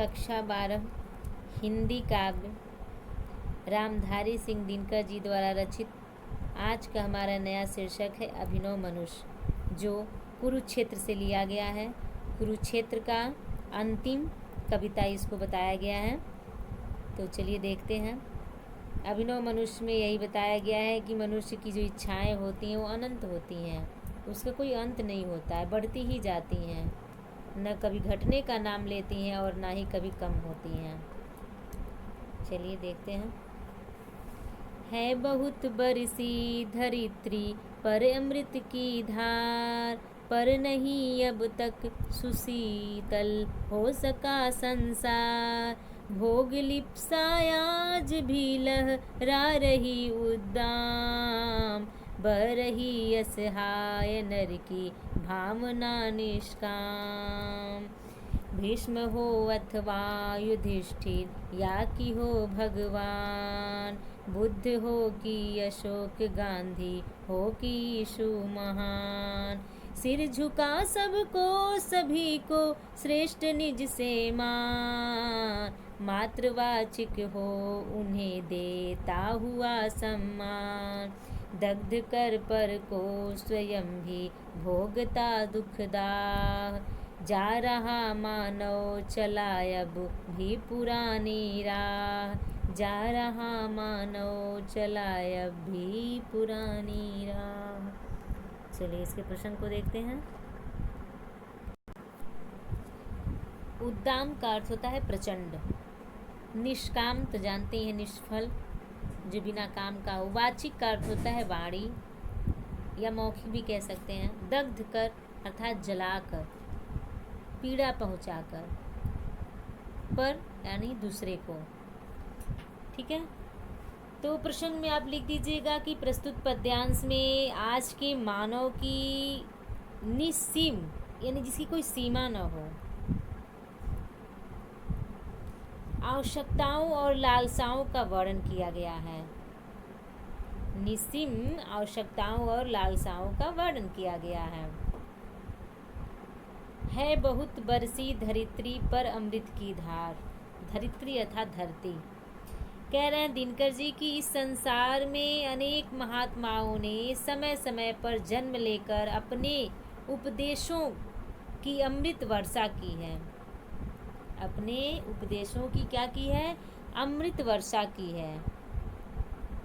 कक्षा 12 हिंदी काव्य रामधारी सिंह दिनकर जी द्वारा रचित। आज का हमारा नया शीर्षक है अभिनव मनुष्य, जो कुरुक्षेत्र से लिया गया है। कुरुक्षेत्र का अंतिम कविता इसको बताया गया है। तो चलिए देखते हैं। अभिनव मनुष्य में यही बताया गया है कि मनुष्य की जो इच्छाएं होती हैं वो अनंत होती हैं, उसका कोई अंत नहीं होता है, बढ़ती ही जाती हैं, न कभी घटने का नाम लेती हैं और ना ही कभी कम होती हैं। चलिए देखते हैं। है बहुत बरसी धरित्री पर अमृत की धार, पर नहीं अब तक सुशीतल हो सका संसार। भोग लिप्सा आज भी लहरा रही उद्दाम, बह रही असहाय नर की भावना निष्काम। भीष्म हो अथवा युधिष्ठिर या कि हो भगवान, बुद्ध हो कि अशोक गांधी हो कि यीशु महान। सिर झुका सबको सभी को श्रेष्ठ निज से मान, मातृवाचिक हो उन्हें देता हुआ सम्मान। दग्ध कर पर को स्वयं भी भोगता दुखदाह, जा रहा मानव चला अब भी पुरानी राह। जा रहा मानव चला अब भी पुरानी राह। चलिए इसके प्रश्न को देखते हैं। उद्दाम का अर्थ होता है प्रचंड। निष्काम तो जानते हैं, निष्फल, जो बिना काम का हो। वाचिक का अर्थ होता है वाणी या मौखिक भी कह सकते हैं। दग्ध कर अर्थात जलाकर, पीड़ा पहुंचाकर, पर यानी दूसरे को। ठीक है, तो प्रश्न में आप लिख दीजिएगा कि प्रस्तुत पद्यांश में आज के मानव की निस्सीम यानी जिसकी कोई सीमा न हो, आवश्यकताओं और लालसाओं का वर्णन किया गया है। निस्सीम आवश्यकताओं और लालसाओं का वर्णन किया गया है बहुत बरसी धरित्री पर अमृत की धार। धरित्री अर्थात धरती। कह रहे हैं दिनकर जी कि इस संसार में अनेक महात्माओं ने समय समय पर जन्म लेकर अपने उपदेशों की अमृत वर्षा की है। अपने उपदेशों की क्या की है? अमृत वर्षा की है।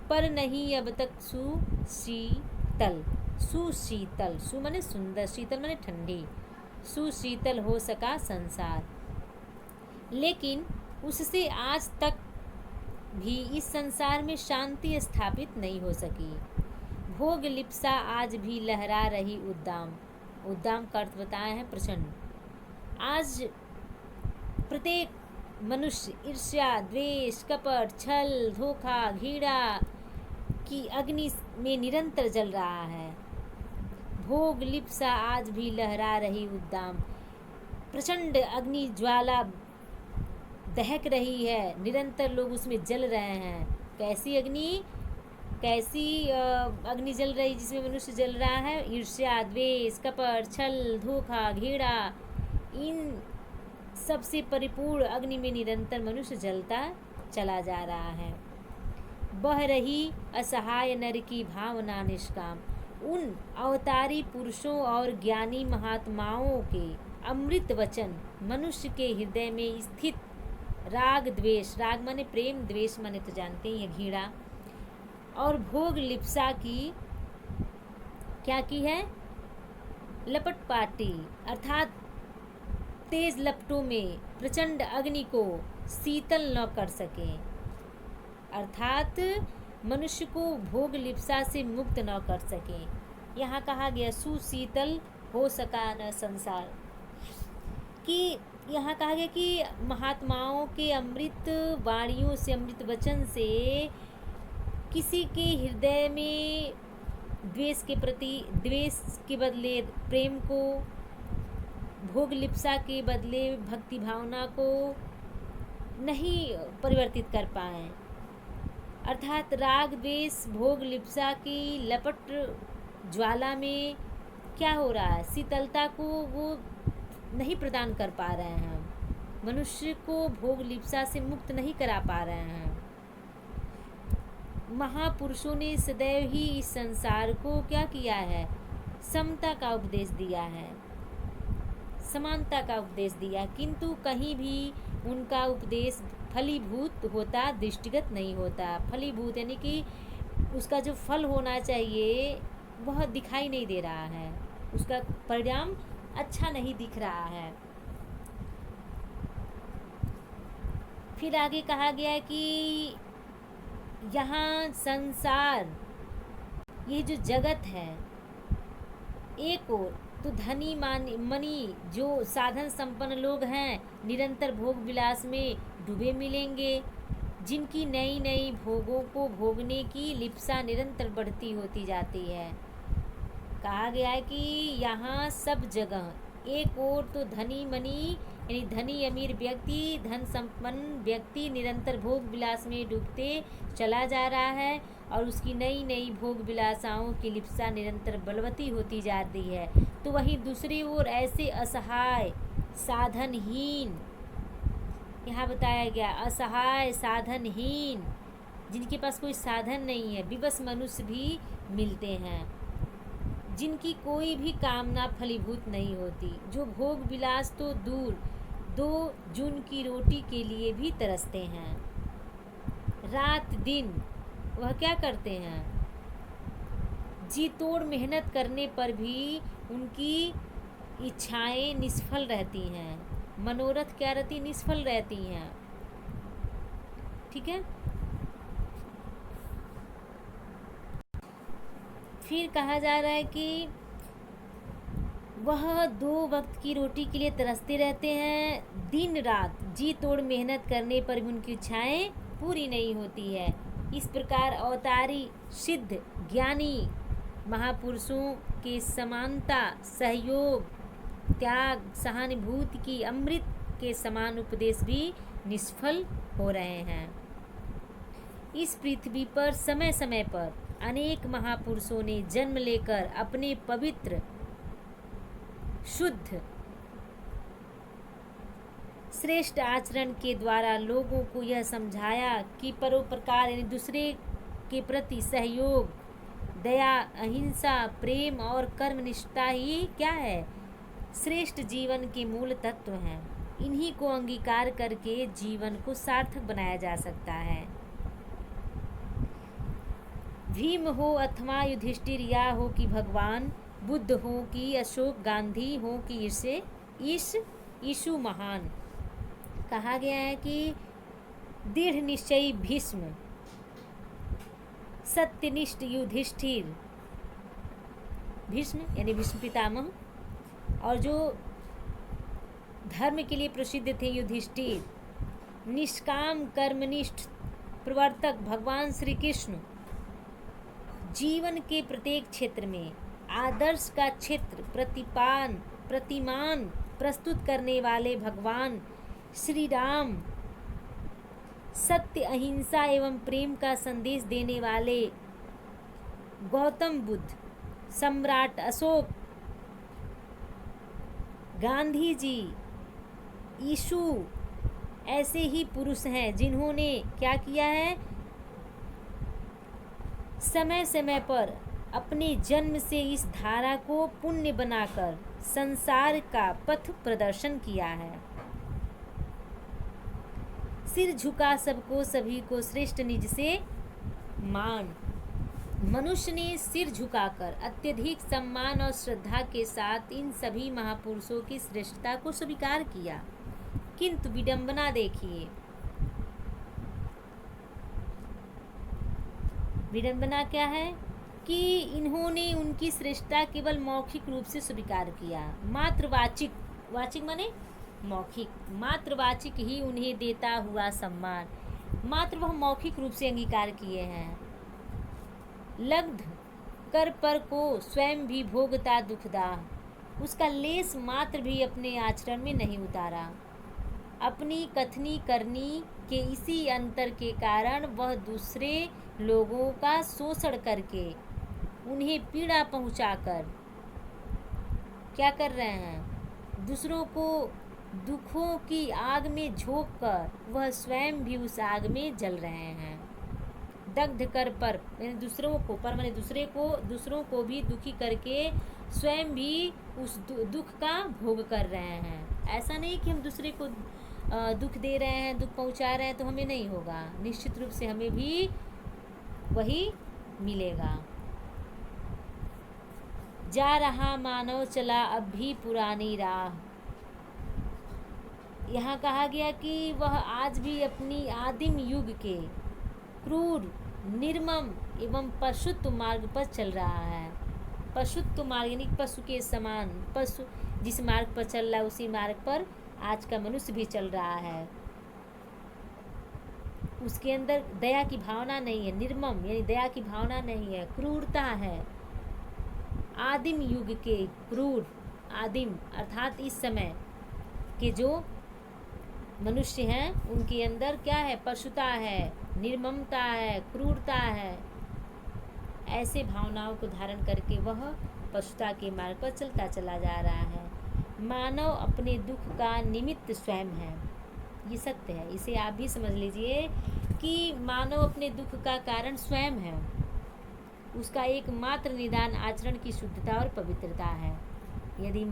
पर नहीं अब तक सुशीतल, सुशीतल, सु माने सुंदर, शीतल माने ठंडी, सुशीतल हो सका संसार। लेकिन उससे आज तक भी इस संसार में शांति स्थापित नहीं हो सकी। भोग लिप्सा आज भी लहरा रही उद्दाम। उद्दाम का अर्थ बताया है प्रचंड। आज प्रत्येक मनुष्य ईर्ष्या, द्वेष, कपट, छल, धोखा, घृणा की अग्नि में निरंतर जल रहा है। भोग लिप्सा आज भी लहरा रही उद्दाम। प्रचंड अग्नि ज्वाला दहक रही है, निरंतर लोग उसमें जल रहे हैं। कैसी अग्नि? कैसी अग्नि जल रही जिसमें मनुष्य जल रहा है? ईर्ष्या, द्वेष, कपट, छल, धोखा, घृणा, इन सबसे परिपूर्ण अग्नि में निरंतर मनुष्य जलता चला जा रहा है। बह रही असहाय नर की भावना निष्काम। उन अवतारी पुरुषों और ज्ञानी महात्माओं के अमृत वचन मनुष्य के हृदय में स्थित राग द्वेष, राग माने प्रेम, द्वेष माने तो जानते ही हैं घृणा, और भोग लिप्सा की क्या की है? लपटपाटी अर्थात तेज लपटों में प्रचंड अग्नि को शीतल न कर सके। अर्थात मनुष्य को भोग लिप्सा से मुक्त न कर सके। यहाँ कहा गया सुशीतल हो सका न संसार, कि यहाँ कहा गया कि महात्माओं के अमृत वाणियों से, अमृत वचन से किसी के हृदय में द्वेष के प्रति, द्वेष के बदले प्रेम को, भोग लिप्सा के बदले भक्ति भावना को नहीं परिवर्तित कर पाए। अर्थात राग द्वेष भोग लिप्सा की लपट ज्वाला में क्या हो रहा है? शीतलता को वो नहीं प्रदान कर पा रहे हैं। मनुष्य को भोग लिप्सा से मुक्त नहीं करा पा रहे हैं। महापुरुषों ने सदैव ही इस संसार को क्या किया है, समता का उपदेश दिया है, समानता का उपदेश दिया, किंतु कहीं भी उनका उपदेश फलीभूत होता दृष्टिगत नहीं होता। फलीभूत यानी कि उसका जो फल होना चाहिए वह दिखाई नहीं दे रहा है, उसका परिणाम अच्छा नहीं दिख रहा है। फिर आगे कहा गया है कि यहाँ संसार, ये जो जगत है, एक ओर तो धनी मनी जो साधन संपन्न लोग हैं निरंतर भोग विलास में डूबे मिलेंगे, जिनकी नई नई भोगों को भोगने की लिप्सा निरंतर बढ़ती होती जाती है। कहा गया है कि यहाँ सब जगह एक ओर तो धनी मनी यानी धनी अमीर व्यक्ति, धन संपन्न व्यक्ति निरंतर भोग विलास में डूबते चला जा रहा है और उसकी नई नई भोग विलासाओं की लिप्सा निरंतर बलवती होती जाती है। तो वहीं दूसरी ओर ऐसे असहाय साधनहीन, यहाँ बताया गया असहाय साधनहीन, जिनके पास कोई साधन नहीं है, विवश मनुष्य भी मिलते हैं, जिनकी कोई भी कामना फलीभूत नहीं होती, जो भोग विलास तो दूर, दो जून की रोटी के लिए भी तरसते हैं। रात दिन वह क्या करते हैं, जी तोड़ मेहनत करने पर भी उनकी इच्छाएं निष्फल रहती हैं, मनोरथ क्या रहती, निष्फल रहती हैं। ठीक है। फिर कहा जा रहा है कि वह दो वक्त की रोटी के लिए तरसते रहते हैं, दिन रात जी तोड़ मेहनत करने पर भी उनकी इच्छाएं पूरी नहीं होती है। इस प्रकार अवतारी सिद्ध ज्ञानी महापुरुषों के समानता, सहयोग, त्याग, सहानुभूति की अमृत के समान उपदेश भी निष्फल हो रहे हैं। इस पृथ्वी पर समय समय पर अनेक महापुरुषों ने जन्म लेकर अपने पवित्र, शुद्ध, श्रेष्ठ आचरण के द्वारा लोगों को यह समझाया कि परोपकार यानी दूसरे के प्रति सहयोग, दया, अहिंसा, प्रेम और कर्मनिष्ठा ही क्या है, श्रेष्ठ जीवन के मूल तत्व हैं। इन्हीं को अंगीकार करके जीवन को सार्थक बनाया जा सकता है। भीम हो अथवा युधिष्ठिर, या हो कि भगवान बुद्ध हो कि अशोक, गांधी हो कि यीशु महान। कहा गया है कि दृढ़ निश्चयी भीष्म, सत्यनिष्ठ युधिष्ठिर, भीष्म यानी भीष्म पितामह, और जो धर्म के लिए प्रसिद्ध थे युधिष्ठिर, निष्काम कर्मनिष्ठ प्रवर्तक भगवान श्री कृष्ण, जीवन के प्रत्येक क्षेत्र में आदर्श का क्षेत्र प्रतिमान प्रस्तुत करने वाले भगवान श्री राम, सत्य, अहिंसा एवं प्रेम का संदेश देने वाले गौतम बुद्ध, सम्राट अशोक, गांधी जी, यीशु, ऐसे ही पुरुष हैं जिन्होंने क्या किया है, समय समय पर अपने जन्म से इस धारा को पुण्य बनाकर संसार का पथ प्रदर्शन किया है। सिर झुका सबको, सभी को श्रेष्ठ निज से मान। मनुष्य ने सिर झुकाकर अत्यधिक सम्मान और श्रद्धा के साथ इन सभी महापुरुषों की श्रेष्ठता को स्वीकार किया, किंतु विडंबना देखिए, विडंबना क्या है कि इन्होंने उनकी श्रेष्ठता केवल मौखिक रूप से स्वीकार किया, मात्र वाचिक माने मौखिक, मात्र वाचिक ही उन्हें देता हुआ सम्मान, मात्र वह मौखिक रूप से अंगीकार किए हैं। लब्ध कर पर को स्वयं भी भोगता दुखदाह, उसका लेस मात्र भी अपने आचरण में नहीं उतारा। अपनी कथनी करनी के इसी अंतर के कारण वह दूसरे लोगों का शोषण करके, उन्हें पीड़ा पहुंचाकर क्या कर रहे हैं, दूसरों को दुखों की आग में झोंक कर वह स्वयं भी उस आग में जल रहे हैं। दग्ध कर पर यानी दूसरों को, पर माने दूसरों को भी दुखी करके स्वयं भी उस दुख का भोग कर रहे हैं। ऐसा नहीं कि हम दूसरे को दुख दे रहे हैं, दुख पहुंचा रहे हैं तो हमें नहीं होगा, निश्चित रूप से हमें भी वही मिलेगा। जा रहा मानव चला अब भी पुरानी राह। यहाँ कहा गया कि वह आज भी अपनी आदिम युग के क्रूर, निर्मम एवं पशुत्व मार्ग पर चल रहा है। पशुत्व मार्ग यानी पशु के समान, पशु जिस मार्ग पर चल रहा है उसी मार्ग पर आज का मनुष्य भी चल रहा है। उसके अंदर दया की भावना नहीं है, निर्मम यानी दया की भावना नहीं है, क्रूरता है। आदिम युग के क्रूर, आदिम अर्थात इस समय के जो मनुष्य हैं उनके अंदर क्या है? पशुता है, निर्ममता है, क्रूरता है। ऐसे भावनाओं को धारण करके वह पशुता के मार्ग पर चलता चला जा रहा है। मानव अपने दुख का निमित्त स्वयं है, ये सत्य है। इसे आप भी समझ लीजिए कि मानव अपने दुख का कारण स्वयं है। उसका एकमात्र निदान आचरण की शुद्धता और पवित्रता है। यदि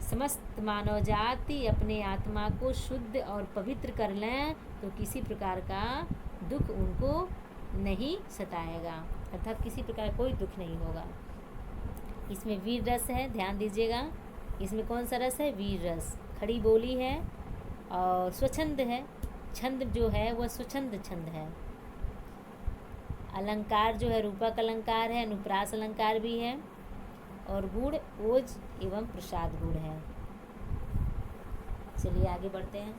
समस्त मानव जाति अपने आत्मा को शुद्ध और पवित्र कर लें तो किसी प्रकार का दुख उनको नहीं सताएगा, अर्थात किसी प्रकार कोई दुख नहीं होगा। इसमें वीर रस है, ध्यान दीजिएगा। इसमें कौन सा रस है? वीर रस। खड़ी बोली है और स्वच्छंद है। छंद जो है वह स्वच्छंद छंद है। अलंकार जो है रूपक अलंकार है, अनुप्रास अलंकार भी है, और गुण ओज एवं प्रसाद गुण है। चलिए आगे बढ़ते हैं।